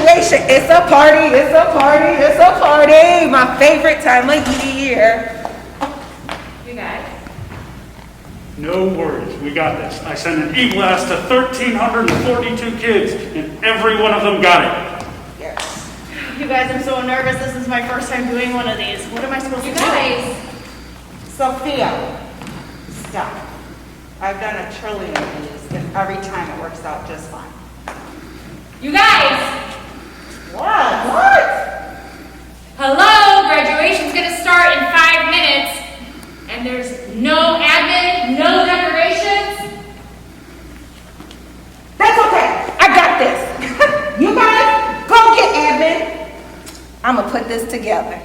graduation. It's a party, it's a party, it's a party. My favorite time of year. You guys? No worries, we got this. I sent an e-blast to 1,342 kids, and every one of them got it. Yes. You guys, I'm so nervous. This is my first time doing one of these. What am I supposed to do? Guys, Sophia, stop. I've done a trillion of these, and every time it works out just fine. you guys! What? Hello, graduation's gonna start in 5 minutes, and there's no admin, no decorations. That's okay. I got this. You guys, go get admin. I'm gonna put this together.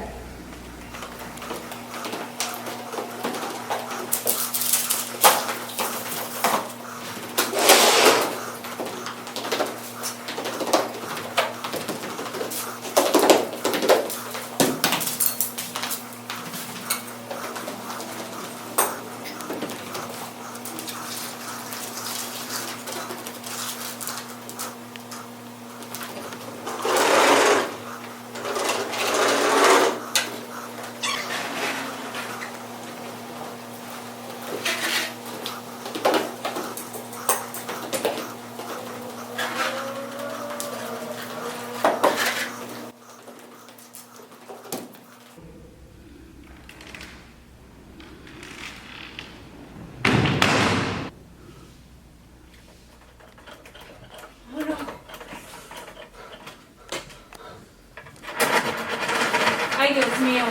Hi, Dios mío.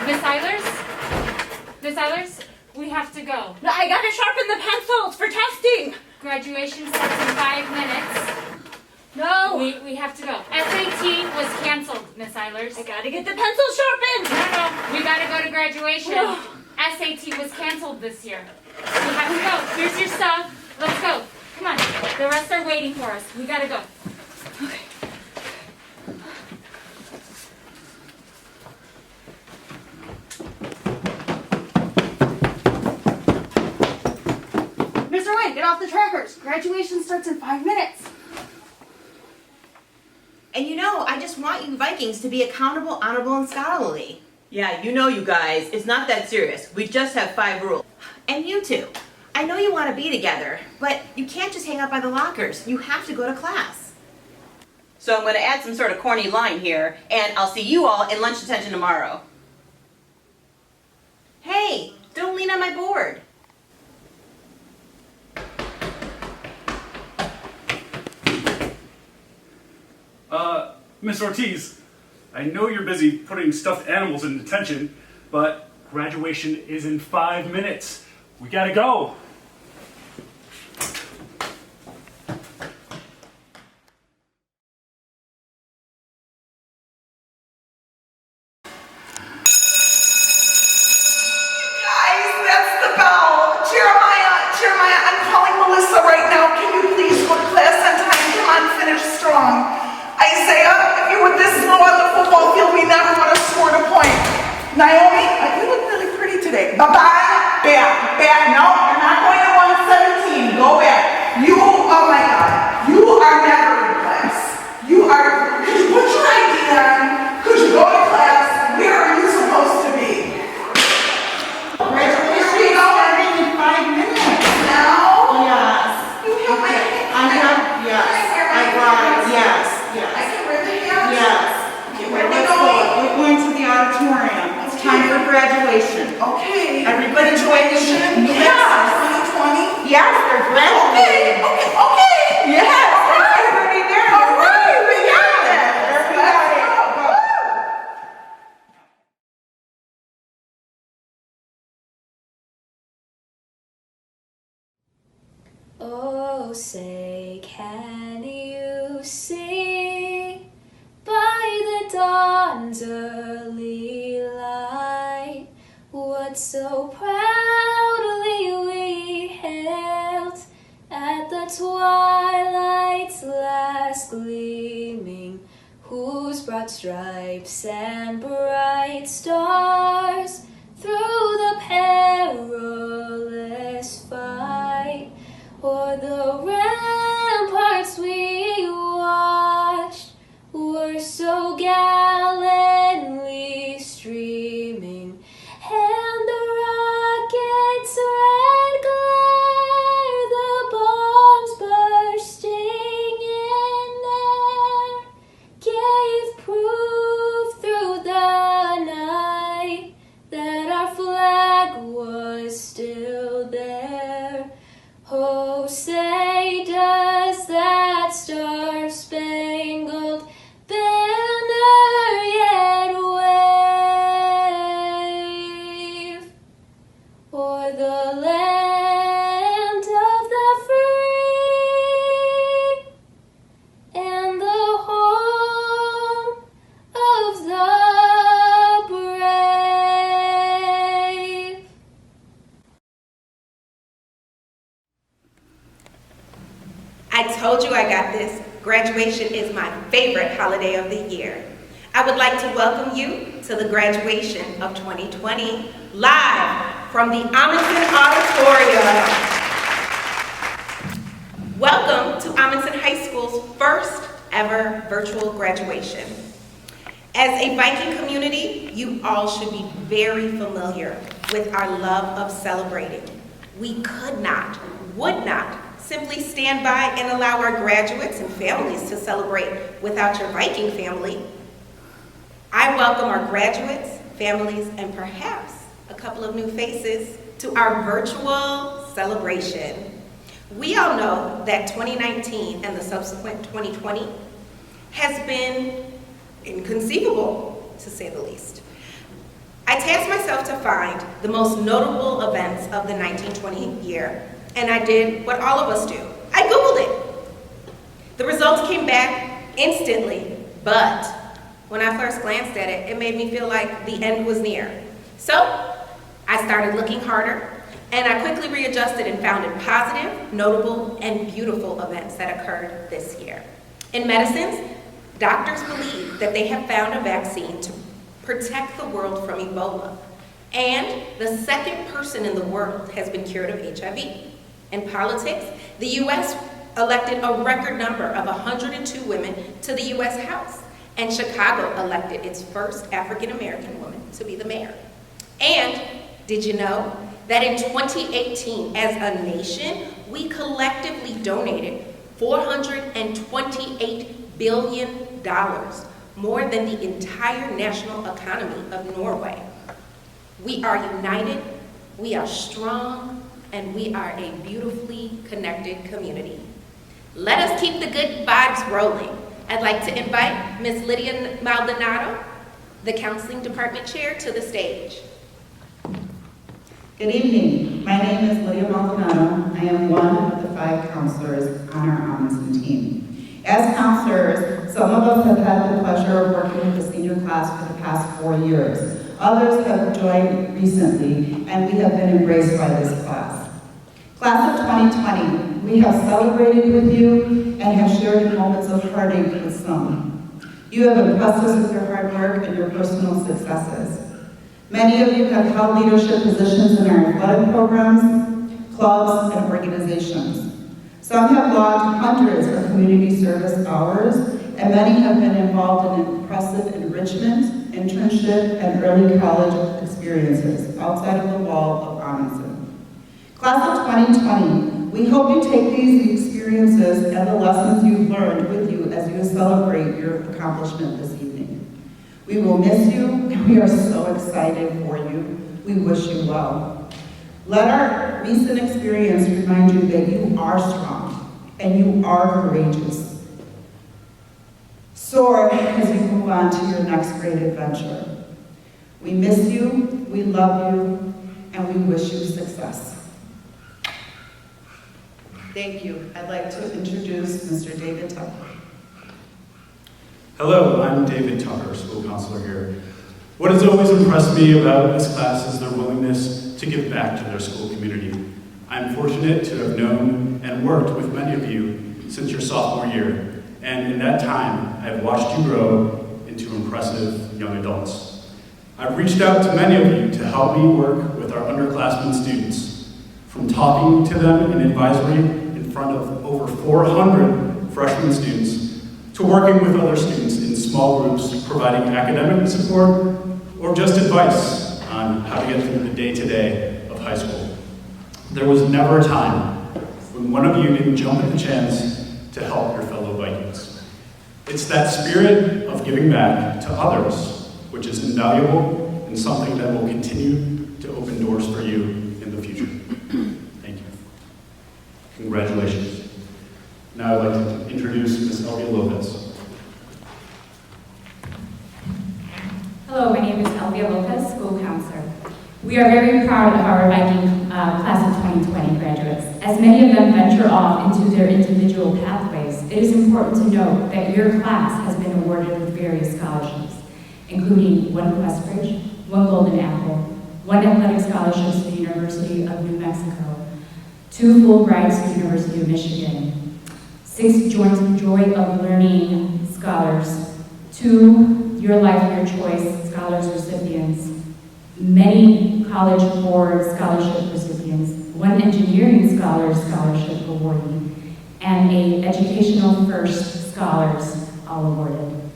Miss Eilers? Miss Eilers, we have to go. No, I gotta sharpen the pencils for testing. Graduation starts in 5 minutes. No. We have to go. SAT was canceled, Miss Eilers. I gotta get the pencils sharpened. No, we gotta go to graduation. No. SAT was canceled this year. We have to go. Here's your stuff. Let's go. Come on. The rest are waiting for us. We gotta go. Okay. Mr. Wayne, get off the trackers. Graduation starts in 5 minutes. And you know, I just want you Vikings to be accountable, honorable, and scholarly. Yeah, you guys, it's not that serious. We just have 5 rules. And you two, I know you want to be together, but you can't just hang out by the lockers. You have to go to class. So I'm going to add some sort of corny line here, and I'll see you all in lunch detention tomorrow. Hey, don't lean on my board. Miss Ortiz, I know you're busy putting stuffed animals in detention, but graduation is in 5 minutes. We gotta go. Guys, that's the bell. Jeremiah, I'm calling Melissa right now. Can you please go to class on time? Come on, finish strong. Isaiah, if you were this slow on the football field, we never would have scored a point. Naomi, you look really pretty today. Bye-bye. Back. No, you're not going to 117. Go back. You, oh my God, you are never in class. You are, could you put your ID on? Could you go to class? Where are you supposed to be? Graduation is starting in 5 minutes. Now? Yes. You have my I have, yes. I got it, yes, I yes. can really have. Yes. Okay, Where where we let's go. going? We're going to the auditorium. It's time for graduation. Okay. Everybody Graduation? Yes. 2020? Yes, they're graduating. Okay. Yes, it's already there. All right, we got it. There we got it. Go. Oh, say, can you see by the dawn's early light what so proudly we hailed at the twilight's last gleaming, whose broad stripes and bright stars through the perilous fight o'er the ramparts we watched Graduation is my favorite holiday of the year. I would like to welcome you to the graduation of 2020, live from the Amundsen Auditorium. Welcome to Amundsen High School's first ever virtual graduation. As a Viking community, you all should be very familiar with our love of celebrating. We could not, would not, simply stand by and allow our graduates and families to celebrate without your Viking family. I welcome our graduates, families, and perhaps a couple of new faces to our virtual celebration. We all know that 2019 and the subsequent 2020 has been inconceivable, to say the least. I tasked myself to find the most notable events of the 1920 year, and I did what all of us do. I Googled it. The results came back instantly, but when I first glanced at it, it made me feel like the end was near. So I started looking harder, and I quickly readjusted and found positive, notable, and beautiful events that occurred this year. In medicines, doctors believe that they have found a vaccine to protect the world from Ebola, and the second person in the world has been cured of HIV. In politics, the U.S. elected a record number of 102 women to the U.S. House, and Chicago elected its first African-American woman to be the mayor. And did you know that in 2018, as a nation, we collectively donated $428 billion, more than the entire national economy of Norway. We are united, we are strong, and we are a beautifully connected community. Let us keep the good vibes rolling. I'd like to invite Ms. Lydia Maldonado, the Counseling Department Chair, to the stage. Good evening. My name is Lydia Maldonado. I am one of the 5 counselors on our Amundsen team. As counselors, some of us have had the pleasure of working with the senior class for the past 4 years. Others have joined recently, and we have been embraced by this class. Class of 2020, we have celebrated with you and have shared moments of heartache with some. You have impressed us with your hard work and your personal successes. Many of you have held leadership positions in our athletic programs, clubs, and organizations. Some have logged hundreds of community service hours, and many have been involved in impressive enrichment, internship, and early college experiences outside of the wall of Amundsen. Class of 2020, we hope you take these experiences and the lessons you've learned with you as you celebrate your accomplishment this evening. We will miss you, and we are so excited for you. We wish you well. Let our recent experience remind you that you are strong and you are courageous. Soar as you move on to your next great adventure. We miss you, we love you, and we wish you success. Thank you. I'd like to introduce Mr. David Tucker. Hello, I'm David Tucker, school counselor here. What has always impressed me about this class is their willingness to give back to their school community. I'm fortunate to have known and worked with many of you since your sophomore year, and in that time, I've watched you grow into impressive young adults. I've reached out to many of you to help me work with our underclassmen students, from talking to them in advisory in front of over 400 freshman students, to working with other students in small groups, providing academic support, or just advice on how to get through the day-to-day of high school. There was never a time when one of you didn't jump at the chance to help your fellow Vikings. It's that spirit of giving back to others, which is invaluable and something that will continue to open doors for you in the future. Thank you. Congratulations. Now I'd like to introduce Ms. Elvia Lopez. Hello, my name is Elvia Lopez, school counselor. We are very proud of our Viking class of 2020 graduates. As many of them venture off into their individual pathways, it is important to note that your class has been awarded with various scholarships, including 1 Questbridge, 1 Golden Apple, 1 athletic scholarships to the University of New Mexico, 2 Fulbrights to the University of Michigan, 6 Joy of Learning scholars, 2 Your Life, Your Choice scholars recipients, many College Board scholarship recipients, 1 Engineering Scholars scholarship awardee, and a Educational First Scholars all awarded.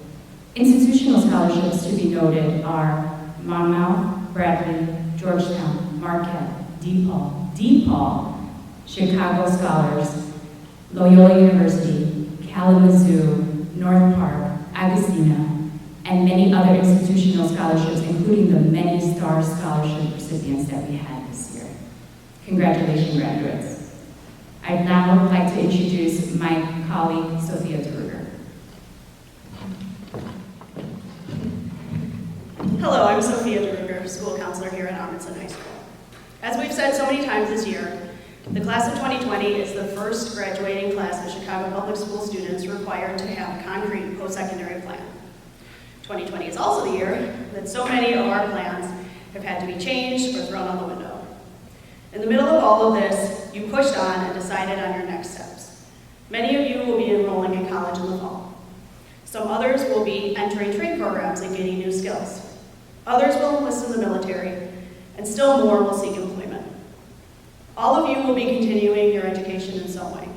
Institutional scholarships to be noted are Monmouth, Bradley, Georgetown, Marquette, DePaul, Chicago Scholars, Loyola University, Kalamazoo, North Park, Agostina, and many other institutional scholarships, including the many STAR scholarship recipients that we had this year. Congratulations, graduates. I'd now like to introduce my colleague, Sophia Druger. Hello, I'm Sophia Druger, school counselor here at Amundsen High School. As we've said so many times this year, the class of 2020 is the first graduating class of Chicago Public School students required to have a concrete post-secondary plan. 2020 is also the year that so many of our plans have had to be changed or thrown out the window. In the middle of all of this, you pushed on and decided on your next steps. Many of you will be enrolling in college in the fall. Some others will be entering trade programs and gaining new skills. Others will enlist in the military, and still more will seek employment. All of you will be continuing your education in some way.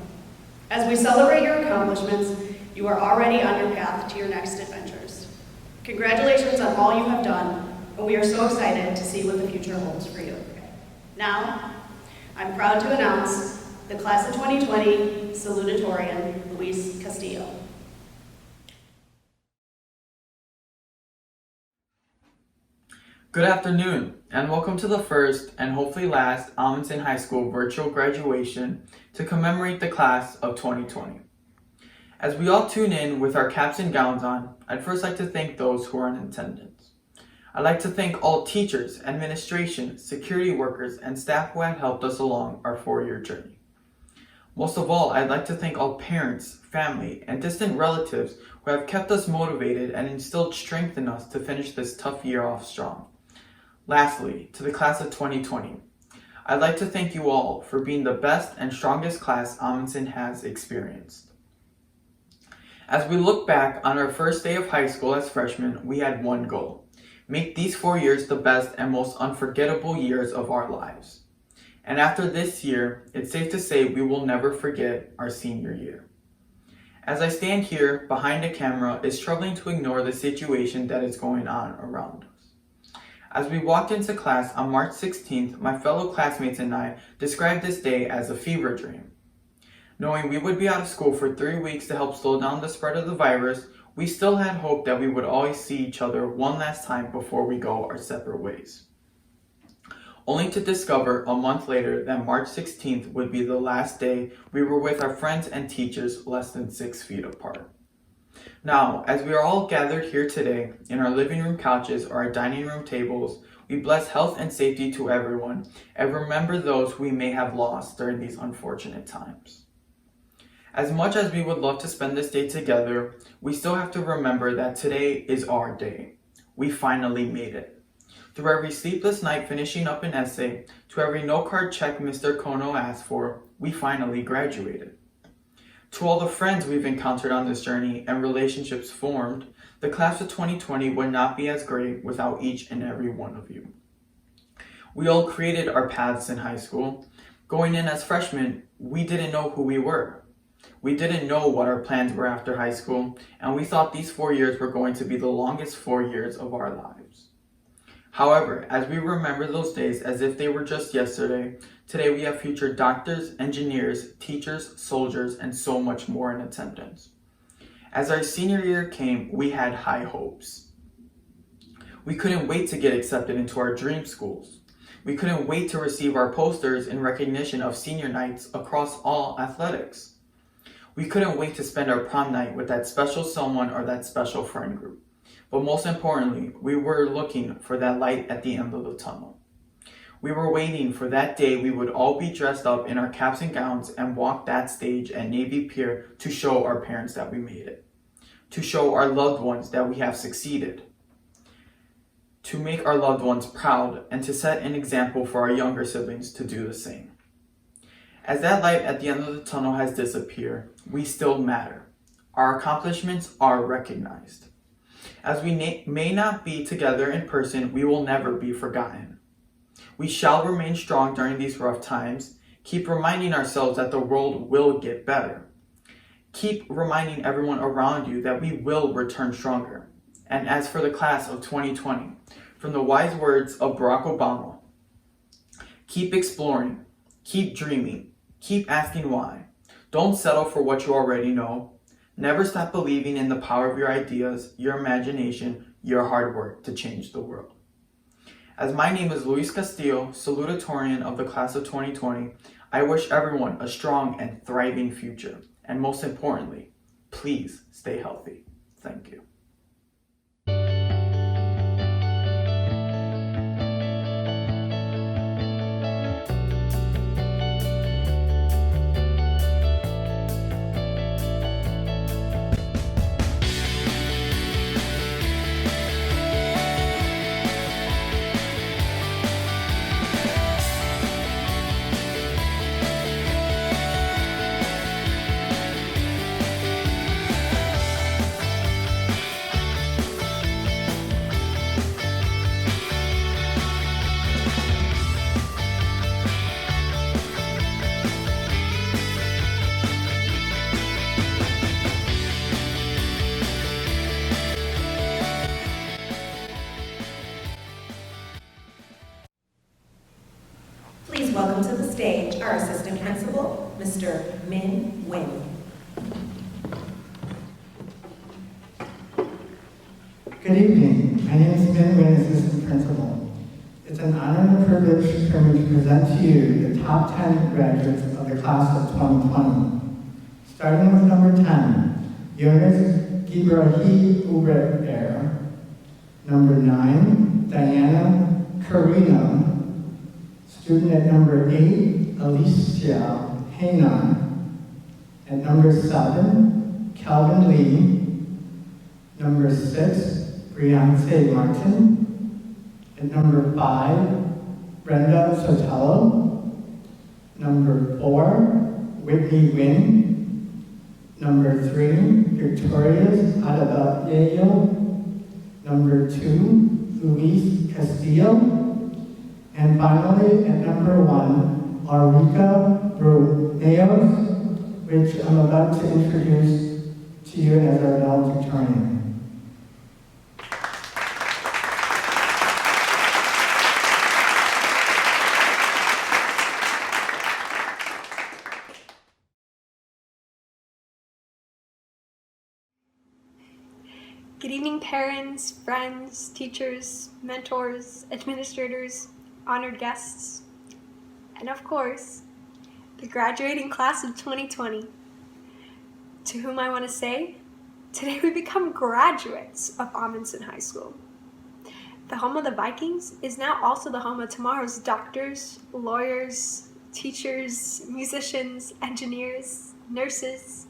As we celebrate your accomplishments, you are already on your path to your next adventures. Congratulations on all you have done, and we are so excited to see what the future holds for you. Now, I'm proud to announce the class of 2020 Salutatorian, Luis Castillo. Good afternoon, and welcome to the first and hopefully last Amundsen High School virtual graduation to commemorate the class of 2020. As we all tune in with our caps and gowns on, I'd first like to thank those who are in attendance. I'd like to thank all teachers, administration, security workers, and staff who have helped us along our 4-year journey. Most of all, I'd like to thank all parents, family, and distant relatives who have kept us motivated and instilled strength in us to finish this tough year off strong. Lastly, to the class of 2020, I'd like to thank you all for being the best and strongest class Amundsen has experienced. As we look back on our first day of high school as freshmen, we had one goal: make these 4 years the best and most unforgettable years of our lives. And after this year, it's safe to say we will never forget our senior year. As I stand here behind the camera, it's troubling to ignore the situation that is going on around us. As we walked into class on March 16th, my fellow classmates and I described this day as a fever dream. Knowing we would be out of school for 3 weeks to help slow down the spread of the virus, we still had hope that we would always see each other one last time before we go our separate ways. Only to discover a month later that March 16th would be the last day we were with our friends and teachers less than 6 feet apart. Now, as we are all gathered here today in our living room couches or our dining room tables, we bless health and safety to everyone and remember those we may have lost during these unfortunate times. As much as we would love to spend this day together, we still have to remember that today is our day. We finally made it. Through every sleepless night finishing up an essay, to every no-card check Mr. Kono asked for, we finally graduated. To all the friends we've encountered on this journey and relationships formed, the class of 2020 would not be as great without each and every one of you. We all created our paths in high school. Going in as freshmen, we didn't know who we were. We didn't know what our plans were after high school, and we thought these 4 years were going to be the longest 4 years of our lives. However, as we remember those days as if they were just yesterday, today we have future doctors, engineers, teachers, soldiers, and so much more in attendance. As our senior year came, we had high hopes. We couldn't wait to get accepted into our dream schools. We couldn't wait to receive our posters in recognition of senior nights across all athletics. We couldn't wait to spend our prom night with that special someone or that special friend group. But most importantly, we were looking for that light at the end of the tunnel. We were waiting for that day we would all be dressed up in our caps and gowns and walk that stage at Navy Pier to show our parents that we made it, to show our loved ones that we have succeeded, to make our loved ones proud and to set an example for our younger siblings to do the same. As that light at the end of the tunnel has disappeared, we still matter. Our accomplishments are recognized. As we may not be together in person, we will never be forgotten. We shall remain strong during these rough times. Keep reminding ourselves that the world will get better. Keep reminding everyone around you that we will return stronger. And as for the class of 2020, from the wise words of Barack Obama, keep exploring, keep dreaming, keep asking why. Don't settle for what you already know. Never stop believing in the power of your ideas, your imagination, your hard work to change the world. As my name is Luis Castillo, salutatorian of the class of 2020, I wish everyone a strong and thriving future. And most importantly, please stay healthy. Thank you. Please welcome to the stage our assistant principal, Mr. Min Win. Good evening. My name is Min Win, assistant principal. It's an honor and a privilege for me to present to you the top 10 graduates of the class of 2020. Starting with number 10, Jonas Gibrahi Uber. Number 9, Diana Carino. Student at number 8, Alicia Hainan. At number 7, Calvin Lee. Number 6, Briance Martin. At number 5, Brenda Sotelo. Number 4, Whitney Wynn. Number 3, Victoria's Adebayo. Number 2, Luis Castillo. And finally, at number 1, Aurica Bruneos, which I'm about to introduce to you as our valedictorian. Good evening, parents, friends, teachers, mentors, administrators, honored guests, and of course, the graduating class of 2020. To whom I want to say, today we become graduates of Amundsen High School. The home of the Vikings is now also the home of tomorrow's doctors, lawyers, teachers, musicians, engineers, nurses,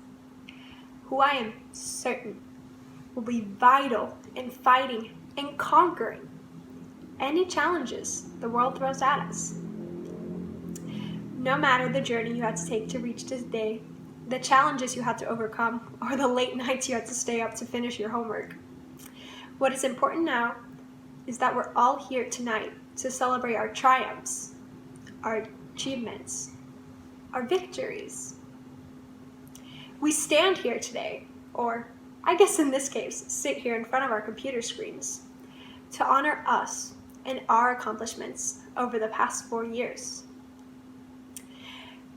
who I am certain will be vital in fighting and conquering any challenges the world throws at us. No matter the journey you had to take to reach this day, the challenges you had to overcome, or the late nights you had to stay up to finish your homework, what is important now is that we're all here tonight to celebrate our triumphs, our achievements, our victories. We stand here today, or I guess in this case, sit here in front of our computer screens, to honor us and our accomplishments over the past 4 years.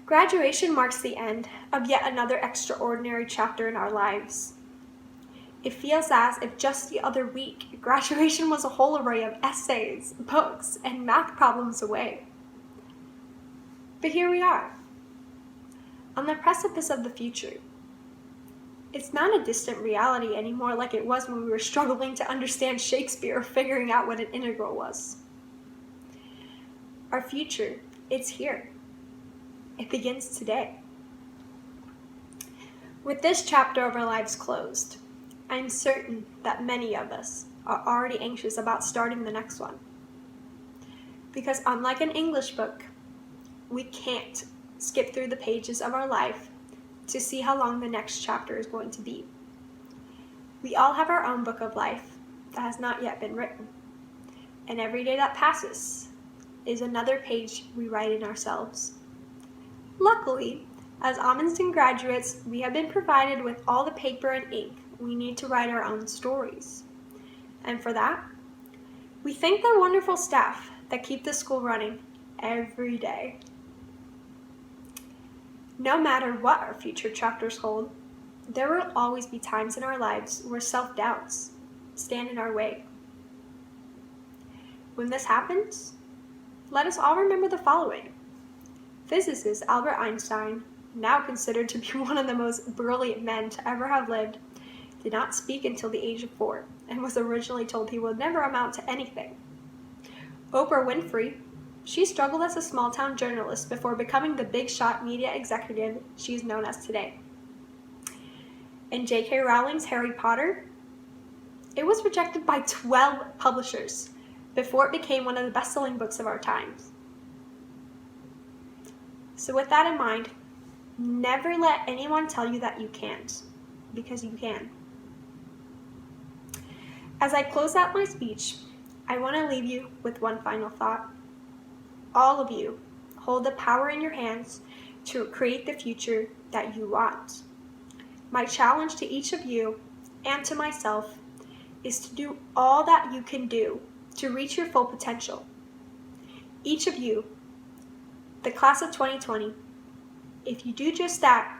Graduation marks the end of yet another extraordinary chapter in our lives. It feels as if just the other week, graduation was a whole array of essays, books, and math problems away. But here we are, on the precipice of the future. It's not a distant reality anymore like it was when we were struggling to understand Shakespeare or figuring out what an integral was. Our future, it's here. It begins today. With this chapter of our lives closed, I'm certain that many of us are already anxious about starting the next one. Because unlike an English book, we can't skip through the pages of our life to see how long the next chapter is going to be. We all have our own book of life that has not yet been written, and every day that passes is another page we write in ourselves. Luckily, as Amundsen graduates, we have been provided with all the paper and ink we need to write our own stories. And for that, we thank the wonderful staff that keep the school running every day. No matter what our future chapters hold, there will always be times in our lives where self-doubts stand in our way. When this happens, let us all remember the following. Physicist Albert Einstein, now considered to be one of the most brilliant men to ever have lived, did not speak until the age of 4 and was originally told he would never amount to anything. Oprah Winfrey, she struggled as a small-town journalist before becoming the big-shot media executive she is known as today. In J.K. Rowling's Harry Potter, it was rejected by 12 publishers before it became one of the best-selling books of our times. So with that in mind, never let anyone tell you that you can't, because you can. As I close out my speech, I want to leave you with one final thought. All of you hold the power in your hands to create the future that you want. My challenge to each of you and to myself is to do all that you can do to reach your full potential. Each of you, the class of 2020, if you do just that,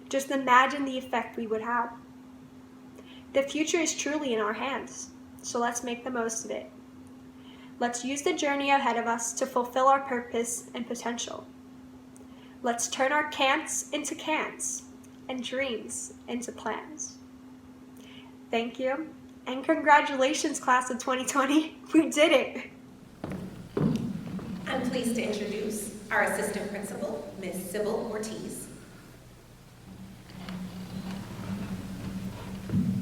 just imagine the effect we would have. The future is truly in our hands, so let's make the most of it. Let's use the journey ahead of us to fulfill our purpose and potential. Let's turn our can'ts into cans and dreams into plans. Thank you, and congratulations, class of 2020. We did it. I'm pleased to introduce our assistant principal, Ms. Sybil Ortiz.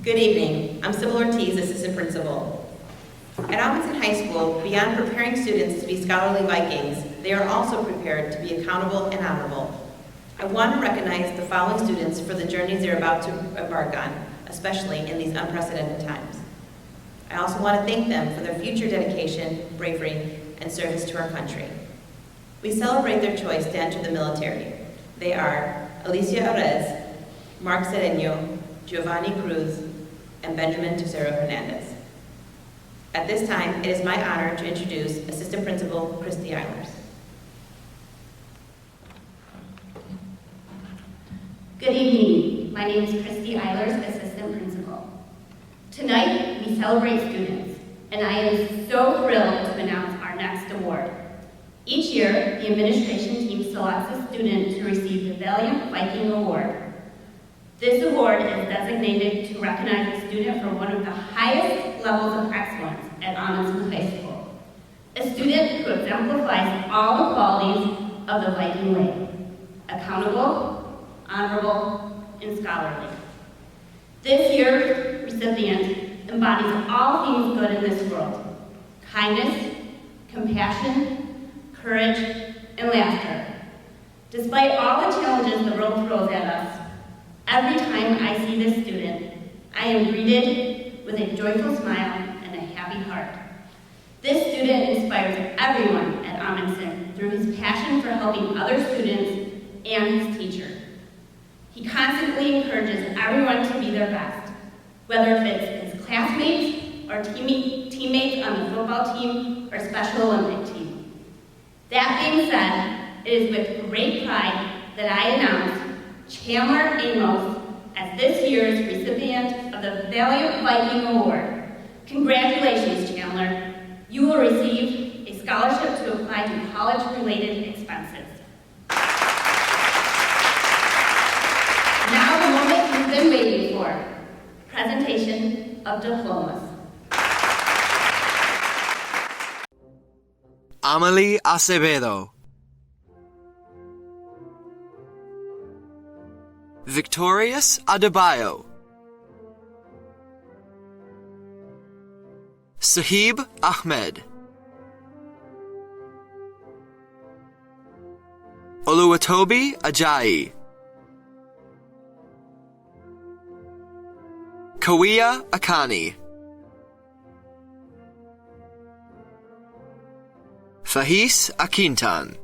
Good evening. I'm Sybil Ortiz, assistant principal. At Amundsen High School, beyond preparing students to be scholarly Vikings, they are also prepared to be accountable and honorable. I want to recognize the following students for the journeys they're about to embark on, especially in these unprecedented times. I also want to thank them for their future dedication, bravery, and service to our country. We celebrate their choice to enter the military. They are Alicia Arez, Mark Sereno, Giovanni Cruz, and Benjamin Tercero Hernandez. At this time, it is my honor to introduce Assistant Principal Christy Eilers. Good evening. My name is Christy Eilers, Assistant Principal. Tonight, we celebrate students, and I am so thrilled to announce our next award. Each year, the administration team selects a student to receive the Valiant Viking Award. This award is designated to recognize a student for one of the highest levels of excellence at Amundsen High School. A student who exemplifies all the qualities of the Viking way: accountable, honorable, and scholarly. This year's recipient embodies all things good in this world: kindness, compassion, courage, and laughter. Despite all the challenges the world throws at us, every time I see this student, I am greeted with a joyful smile and a happy heart. This student inspires everyone at Amundsen through his passion for helping other students and his teacher. He constantly encourages everyone to be their best, whether it's his classmates or teammates on the football team or Special Olympic team. That being said, it is with great pride that I announce Chandler Amos as this year's recipient of the Valiant Viking Award. Congratulations, Chandler. You will receive a scholarship to apply to college-related expenses. Now the moment you've been waiting for, presentation of diplomas. Amelie Acevedo. Victorious Adebayo. Sahib Ahmed. Oluwatobi Ajayi, Kawia Akani, Fahis Akintan,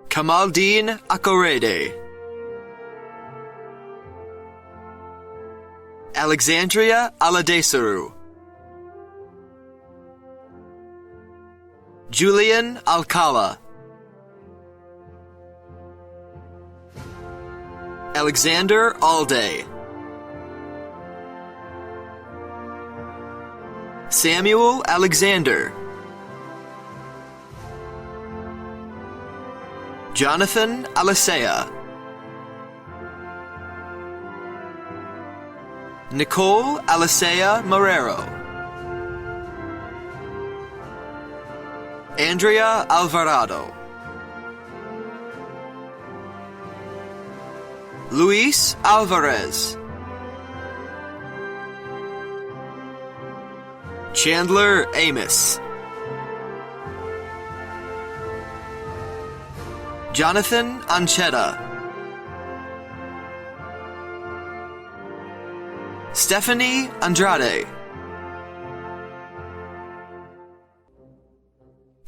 Kamaldeen Akorede, Alexandria Aladesaru, Julian Alcala, Alexander Alday, Samuel Alexander, Jonathan Alisea, Nicole Alisea Marrero, Andrea Alvarado, Luis Alvarez, Chandler Amos, Jonathan Ancheta, Stephanie Andrade,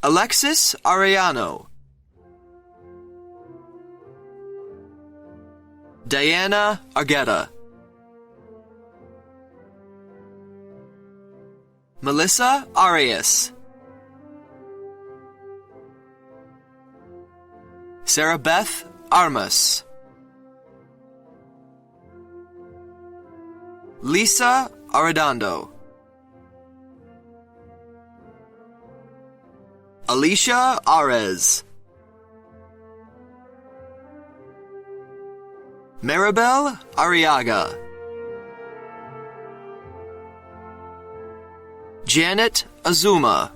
Alexis Arellano, Diana Argueta, Melissa Arias, Sarah Beth Armas, Lisa Arredondo, Alicia Arez, Maribel Arriaga, Janet Azuma,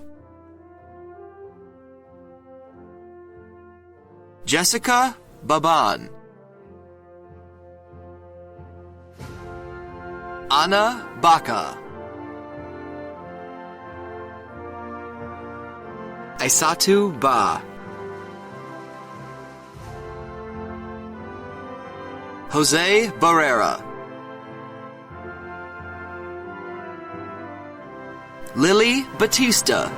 Jessica Baban, Anna Baca, Aisatu Ba, Jose Barrera, Lily Batista,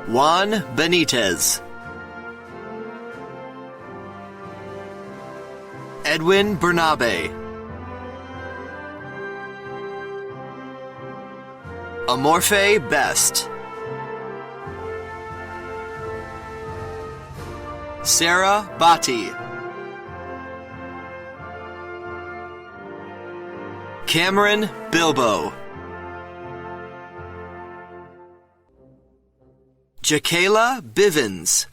Juan Benitez, Edwin Bernabe, Amorfe Best, Sarah Bati, Cameron Bilbo, Jakayla Bivens,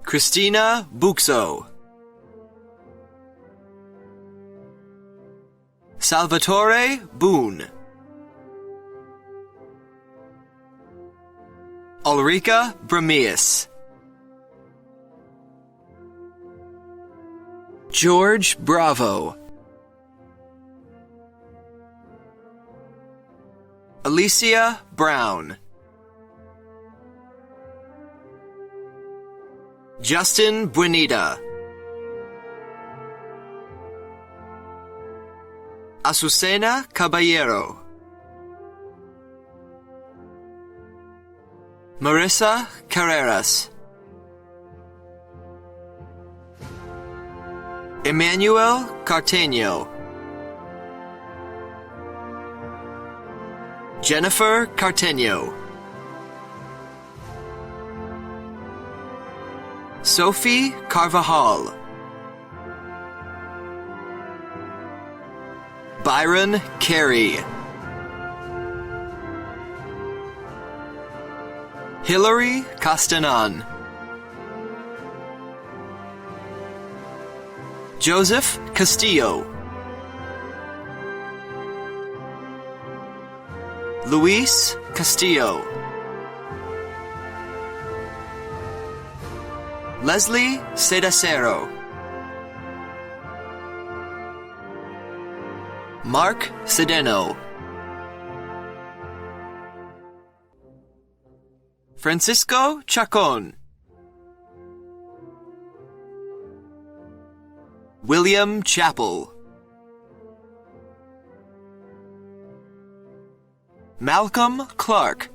Christina Buxo, Salvatore Boone, Ulrika Bramius, George Bravo, Alicia Brown, Justin Buenita, Azucena Caballero, Marissa Carreras, Emmanuel Carteño, Jennifer Carteño, Sophie Carvajal, Byron Carey, Hilary Castanan, Joseph Castillo, Luis Castillo, Leslie Cedacero, Mark Cedeno, Francisco Chacon, William Chappell, Malcolm Clark,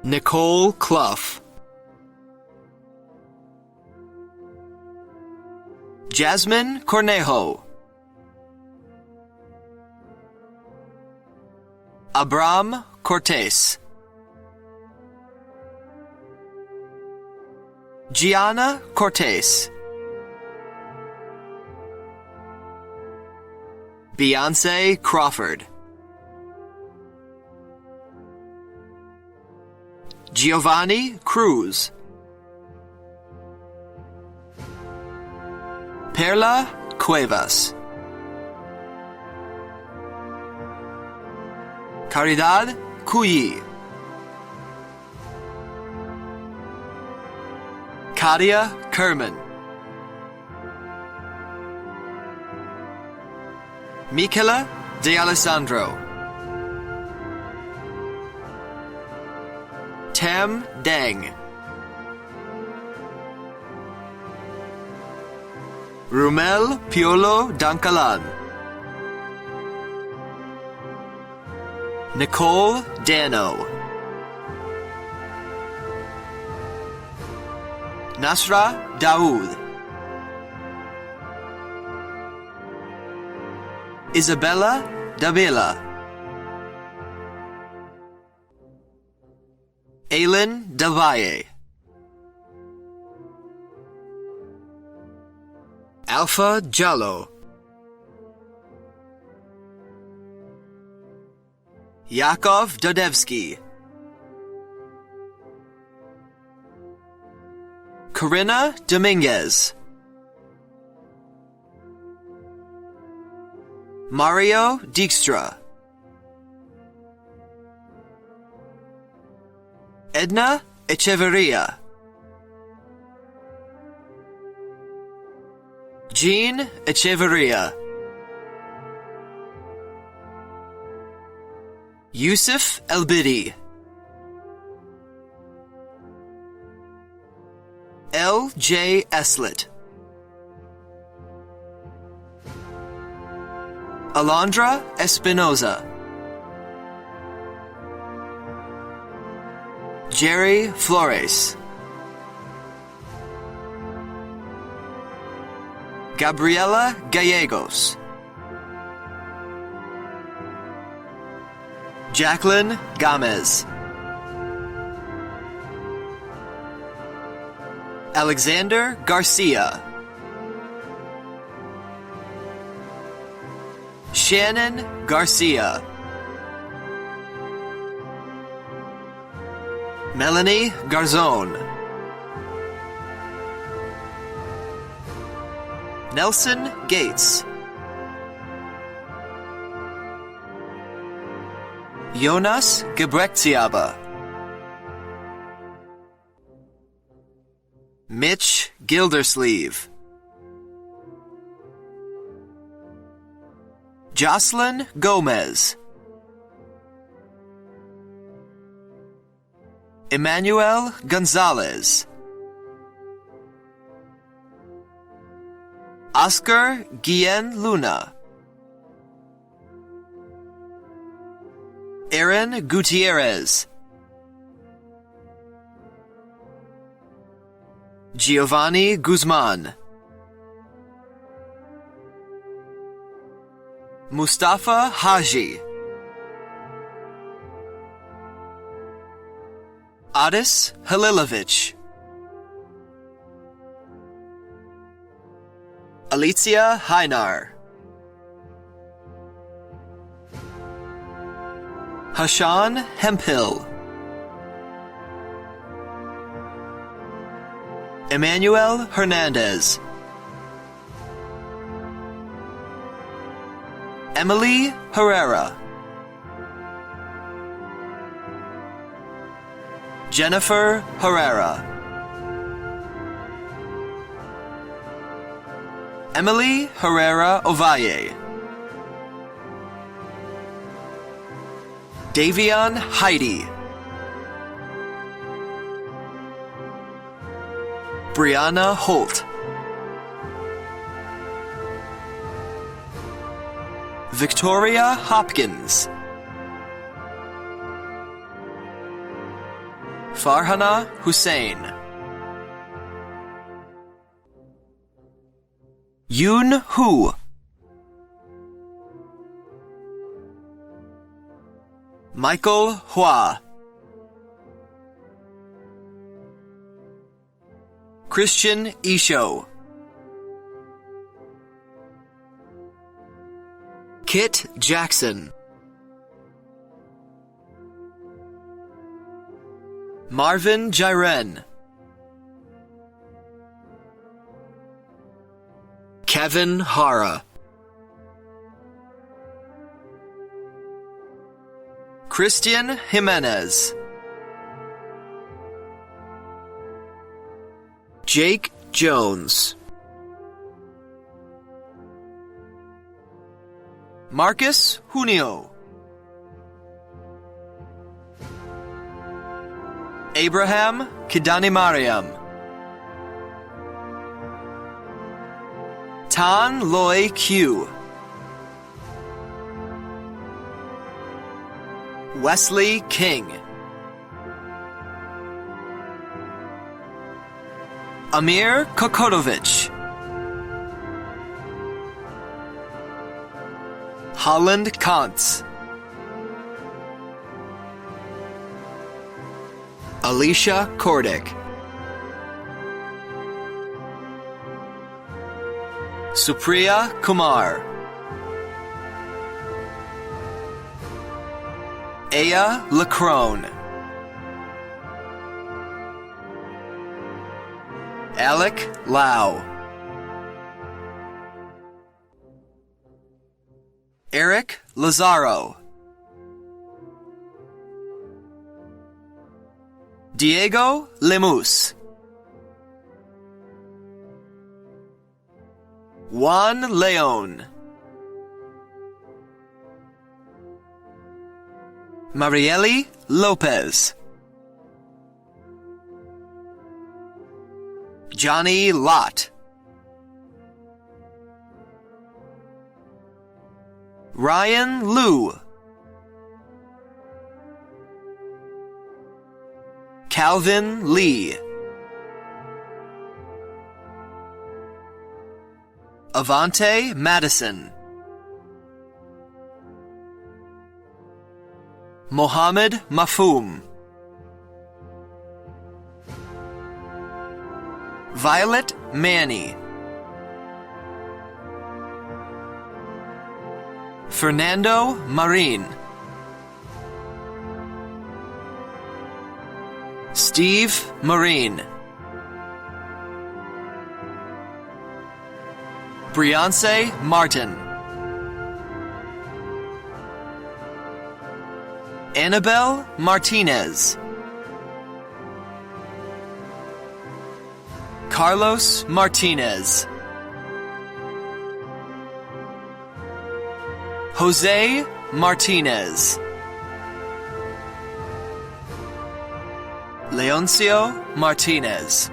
Nicole Clough, Jasmine Cornejo, Abram Cortés, Gianna Cortés, Beyonce Crawford, Giovanni Cruz, Perla Cuevas, Caridad Cuyi, Kadia Kerman, Michela De Alessandro, Tam Deng, Rumel Piolo Dancalan, Nicole Dano, Nasra Daoud, Isabella Davila, Aylin Del Valle, Alpha Jallo, Yakov Dodevsky, Corinna Dominguez, Mario Dijkstra, Edna Echeverria, Jean Echeverria, Yusuf Elbidi, L.J. Eslet, Alondra Espinoza, Jerry Flores, Gabriela Gallegos, Jacqueline Gomez, Alexander Garcia, Shannon Garcia, Melanie Garzone, Nelson Gates, Jonas Gebrektziaba, Mitch Gildersleeve, Jocelyn Gomez, Emmanuel Gonzalez, Oscar Guillen Luna, Aaron Gutierrez, Giovanni Guzman, Mustafa Haji, Adis Halilovic, Alicia Hainar, Hashan Hemphill, Emmanuel Hernandez, Emily Herrera, Jennifer Herrera, Emily Herrera Ovalle. Davion Heidi. Brianna Holt. Victoria Hopkins. Farhana Hussein. Yoon Hu. Michael Hua. Christian Isho. Kit Jackson. Marvin Jiren. Kevin Hara. Christian Jimenez. Jake Jones. Marcus Junio. Abraham Kidani Mariam. Tan Loy Q. Wesley King. Amir Kokotovich. Holland Kantz. Alicia Kordick. Supriya Kumar. Aya Lacrone. Alec Lau. Eric Lazaro. Diego Lemus. Juan Leon. Marieli Lopez. Johnny Lott. Ryan Liu. Calvin Lee. Avante Madison. Mohammed Mafum. Violet Manny. Fernando Marin. Steve Marine. Briance Martin. Annabelle Martinez. Carlos Martinez. Jose Martinez. Leoncio Martinez.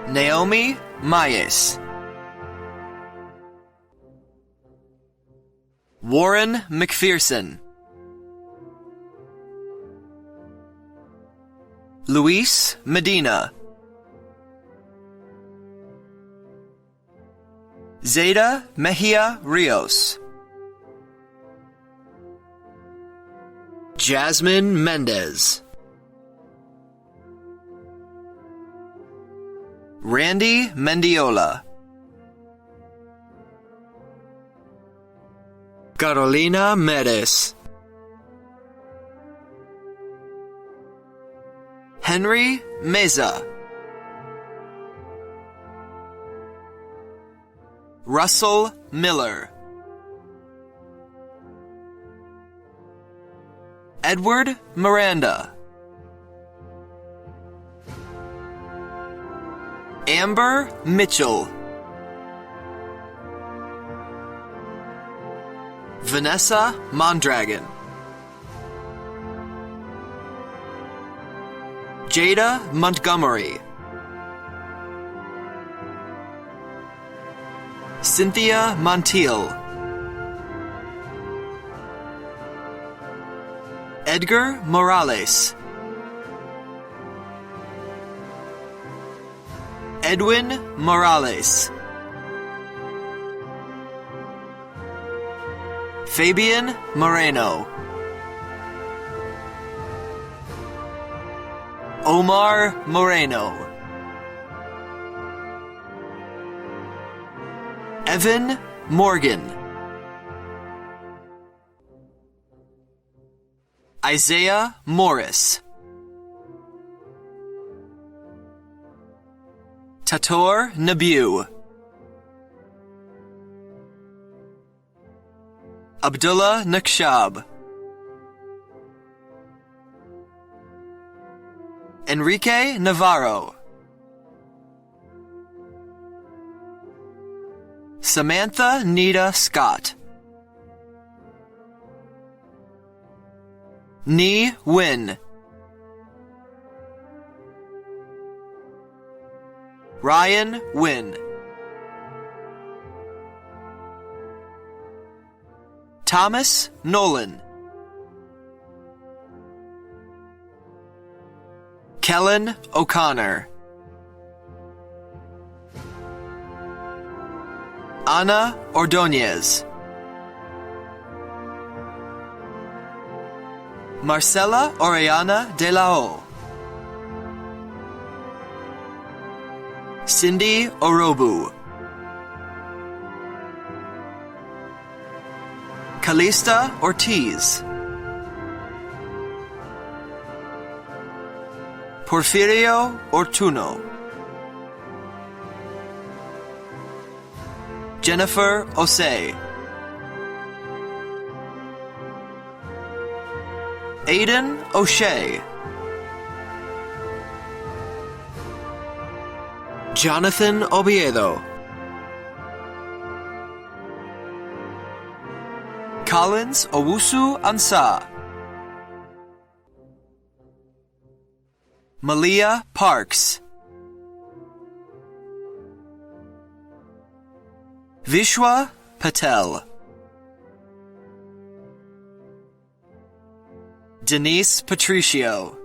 Naomi Mayes. Warren McPherson. Luis Medina. Zeta Mejia Rios. Jasmine Mendez. Randy Mendiola. Carolina Medes. Henry Meza. Russell Miller. Edward Miranda. Amber Mitchell, Vanessa Mondragon, Jada Montgomery, Cynthia Montiel, Edgar Morales, Edwin Morales, Fabian Moreno, Omar Moreno, Evan Morgan, Isaiah Morris, Tator Nabu, Abdullah Nakshab, Enrique Navarro, Samantha Nita Scott, Ni Win, Ryan Win, Thomas Nolan, Kellen O'Connor, Ana Ordonez, Marcela Oriana de la O, Cindy Orobu, Calista Ortiz, Porfirio Ortuno, Jennifer Osei, Aiden O'Shea, Jonathan Oviedo, Collins Owusu Ansah, Malia Parks, Vishwa Patel, Denise Patricio,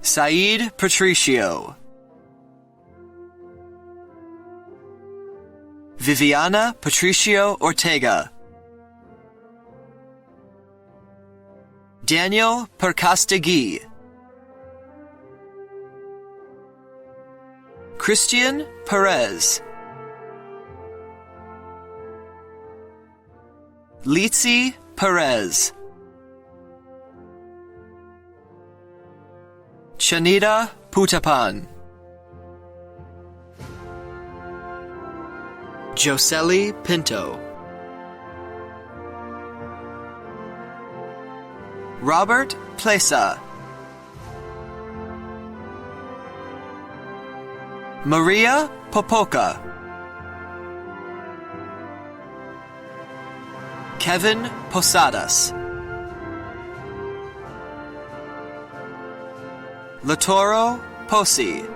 Saeed Patricio, Viviana Patricio Ortega, Daniel Percastegui, Christian Perez, Litsi Perez, Chanita Putapan, Joseli Pinto, Robert Plesa, Maria Popoca, Kevin Posadas, Latoro Posi,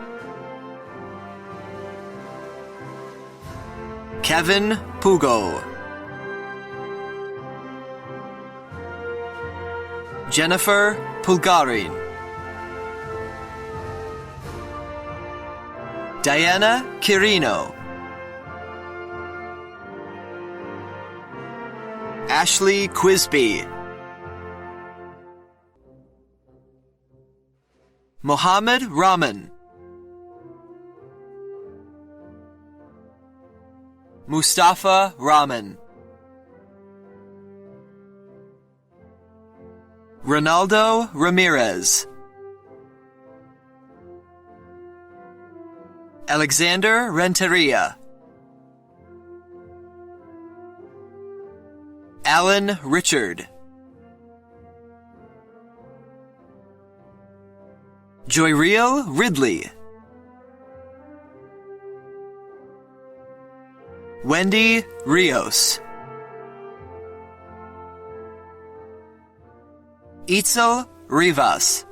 Kevin Pugo, Jennifer Pulgarin, Diana Quirino, Ashley Quisby, Mohammed Rahman, Mustafa Rahman, Ronaldo Ramirez, Alexander Renteria, Alan Richard, Joyriel Ridley, Wendy Rios, Itzel Rivas,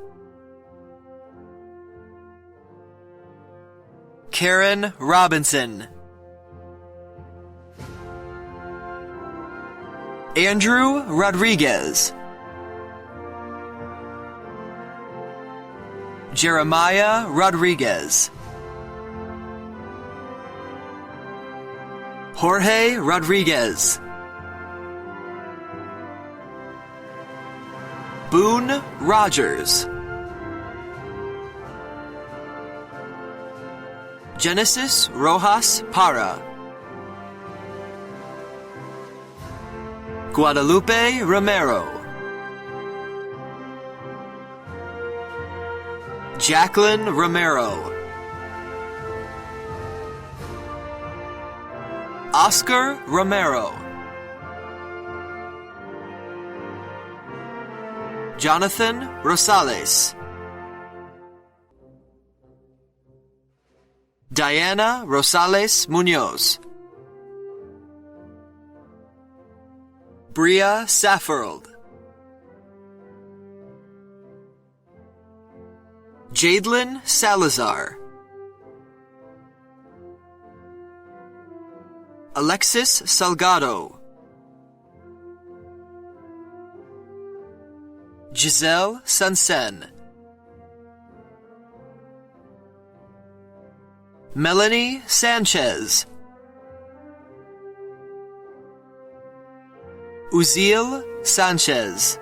Karen Robinson, Andrew Rodriguez, Jeremiah Rodriguez, Jorge Rodriguez, Boone Rogers, Genesis Rojas Para, Guadalupe Romero, Jacqueline Romero, Oscar Romero, Jonathan Rosales, Diana Rosales Munoz, Bria Saffold, Jadelyn Salazar, Alexis Salgado, Giselle Sansen, Melanie Sanchez, Uziel Sanchez,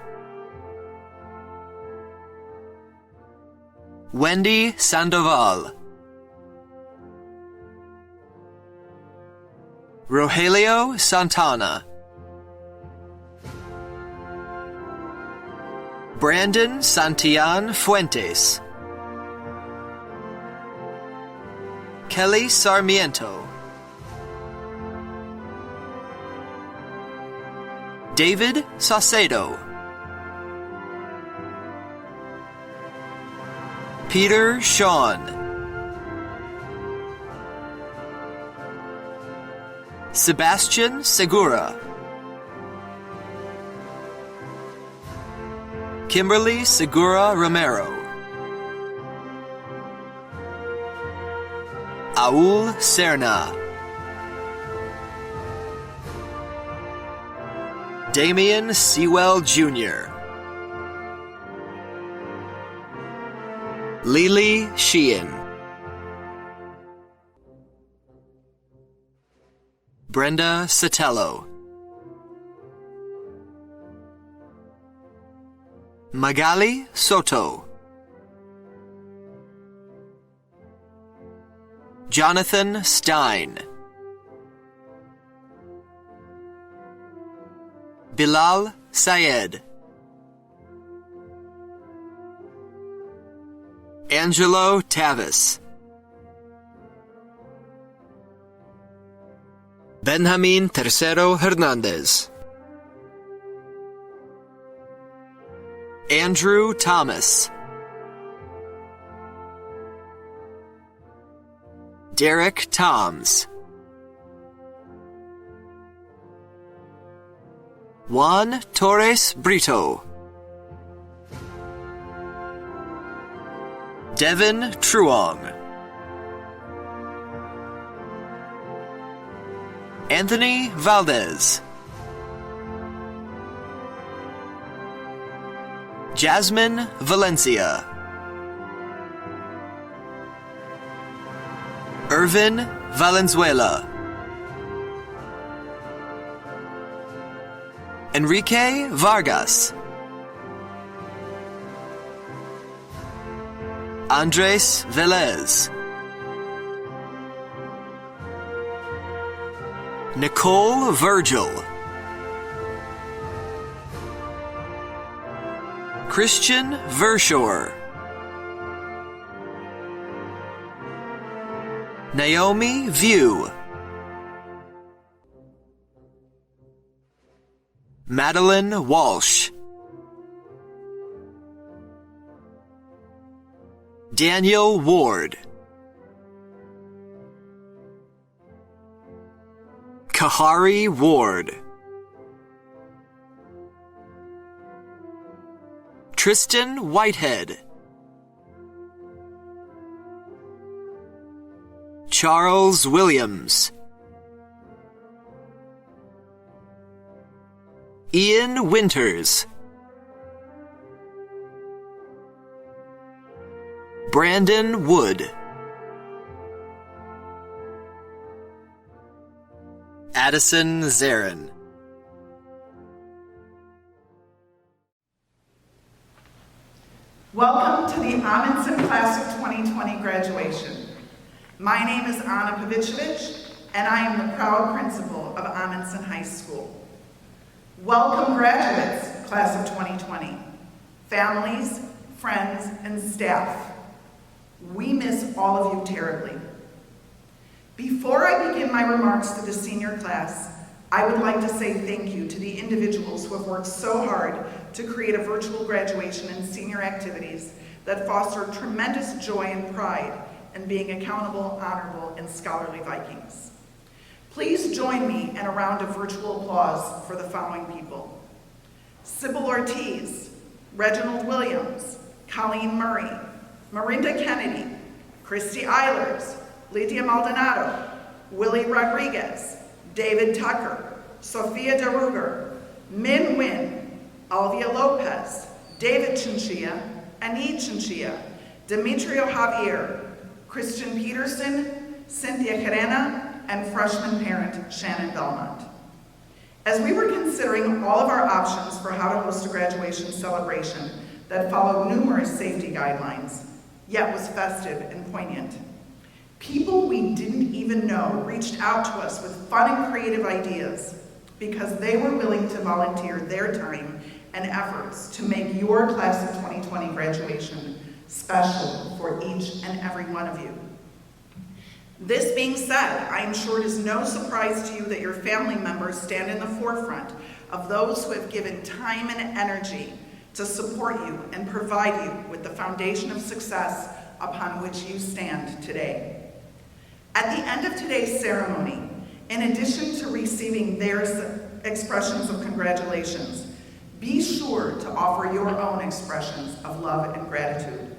Wendy Sandoval, Rogelio Santana, Brandon Santillan Fuentes, Kelly Sarmiento, David Saucedo, Peter Sean, Sebastian Segura, Kimberly Segura Romero, Aul Serna, Damian Sewell Jr., Lily Sheehan, Brenda Sotelo, Magali Soto, Jonathan Stein, Bilal Syed, Angelo Tavis, Benjamin Tercero Hernandez, Andrew Thomas, Derek Toms, Juan Torres Brito, Devin Truong, Anthony Valdez, Jasmine Valencia, Irvin Valenzuela, Enrique Vargas, Andres Velez, Nicole Virgil, Christian Verschoor, Naomi View, Madeline Walsh, Daniel Ward, Kahari Ward, Tristan Whitehead, Charles Williams, Ian Winters, Brandon Wood, Addison Zarin. Welcome to the Amundsen Class of 2020 graduation. My name is Anna Pavicevic, and I am the proud principal of Amundsen High School. Welcome graduates, Class of 2020, families, friends, and staff. We miss all of you terribly. Before I begin my remarks to the senior class, I would like to say thank you to the individuals who have worked so hard to create a virtual graduation and senior activities that foster tremendous joy and pride in being accountable, honorable, and scholarly Vikings. Please join me in a round of virtual applause for the following people: Sybil Ortiz, Reginald Williams, Colleen Murray, Marinda Kennedy, Christy Eilers, Lydia Maldonado, Willie Rodriguez, David Tucker, Sophia DeRuger, Min Nguyen, Alvia Lopez, David Chinchilla, Anid Chinchilla, Demetrio Javier, Christian Peterson, Cynthia Carena, and freshman parent Shannon Belmont. As we were considering all of our options for how to host a graduation celebration that followed numerous safety guidelines, yet was festive and poignant, people we didn't even know reached out to us with fun and creative ideas because they were willing to volunteer their time and efforts to make your Class of 2020 graduation special for each and every one of you. This being said, I am sure it is no surprise to you that your family members stand in the forefront of those who have given time and energy to support you and provide you with the foundation of success upon which you stand today. At the end of today's ceremony, in addition to receiving their expressions of congratulations, be sure to offer your own expressions of love and gratitude.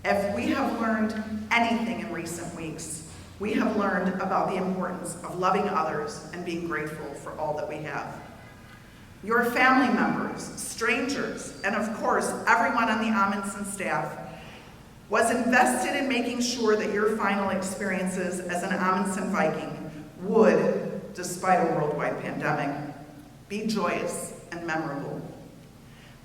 If we have learned anything in recent weeks, we have learned about the importance of loving others and being grateful for all that we have. Your family members, strangers, and of course, everyone on the Amundsen staff was invested in making sure that your final experiences as an Amundsen Viking would, despite a worldwide pandemic, be joyous and memorable.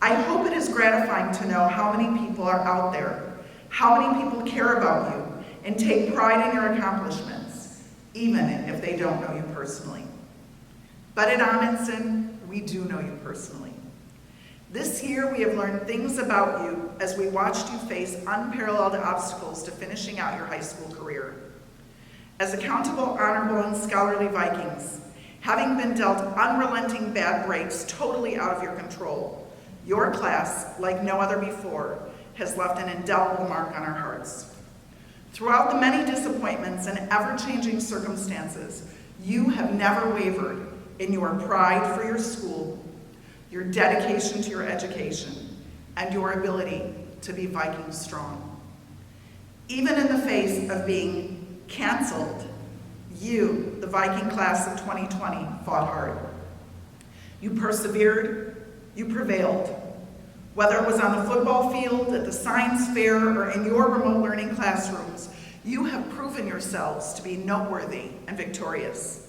I hope it is gratifying to know how many people are out there, how many people care about you and take pride in your accomplishments, even if they don't know you personally. But at Amundsen, we do know you personally. This year, we have learned things about you as we watched you face unparalleled obstacles to finishing out your high school career. As accountable, honorable, and scholarly Vikings, having been dealt unrelenting bad breaks totally out of your control, your class, like no other before, has left an indelible mark on our hearts. Throughout the many disappointments and ever-changing circumstances, you have never wavered in your pride for your school, your dedication to your education, and your ability to be Viking strong. Even in the face of being canceled, you, the Viking class of 2020, fought hard. You persevered, you prevailed. Whether it was on the football field, at the science fair, or in your remote learning classrooms, you have proven yourselves to be noteworthy and victorious.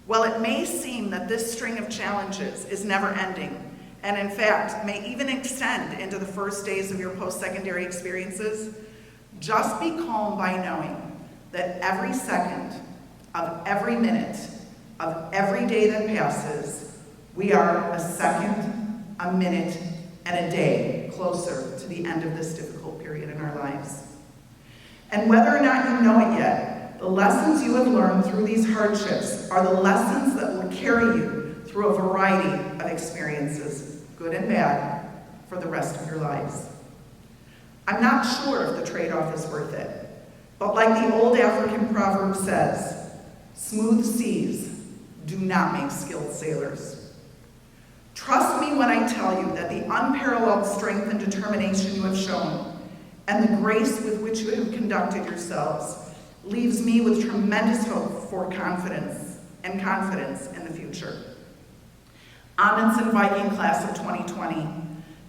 While it may seem that this string of challenges is never ending, and in fact may even extend into the first days of your post-secondary experiences, just be calm by knowing that every second of every minute of every day that passes, we are a second, a minute, and a day closer to the end of this difficult period in our lives. And whether or not you know it yet, the lessons you have learned through these hardships are the lessons that will carry you through a variety of experiences, good and bad, for the rest of your lives. I'm not sure if the trade-off is worth it, but like the old African proverb says, smooth seas do not make skilled sailors. Trust me when I tell you that the unparalleled strength and determination you have shown and the grace with which you have conducted yourselves leaves me with tremendous hope for confidence in the future. Amundsen Viking class of 2020,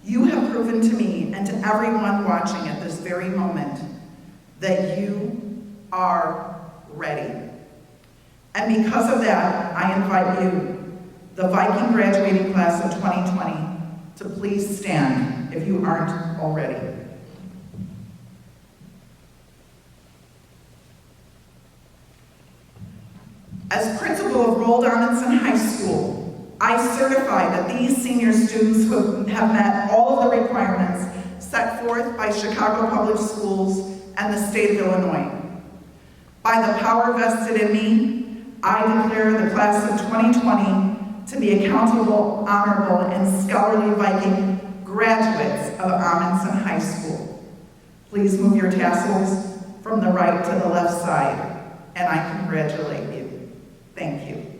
you have proven to me and to everyone watching at this very moment that you are ready. And because of that, I invite you, the Viking graduating class of 2020, to please stand if you aren't already. As principal of Roald Amundsen High School, I certify that these senior students who have met all of the requirements set forth by Chicago Public Schools and the state of Illinois. By the power vested in me, I declare the class of 2020 to be accountable, honorable, and scholarly Viking graduates of Amundsen High School. Please move your tassels from the right to the left side, and I congratulate you. Thank you.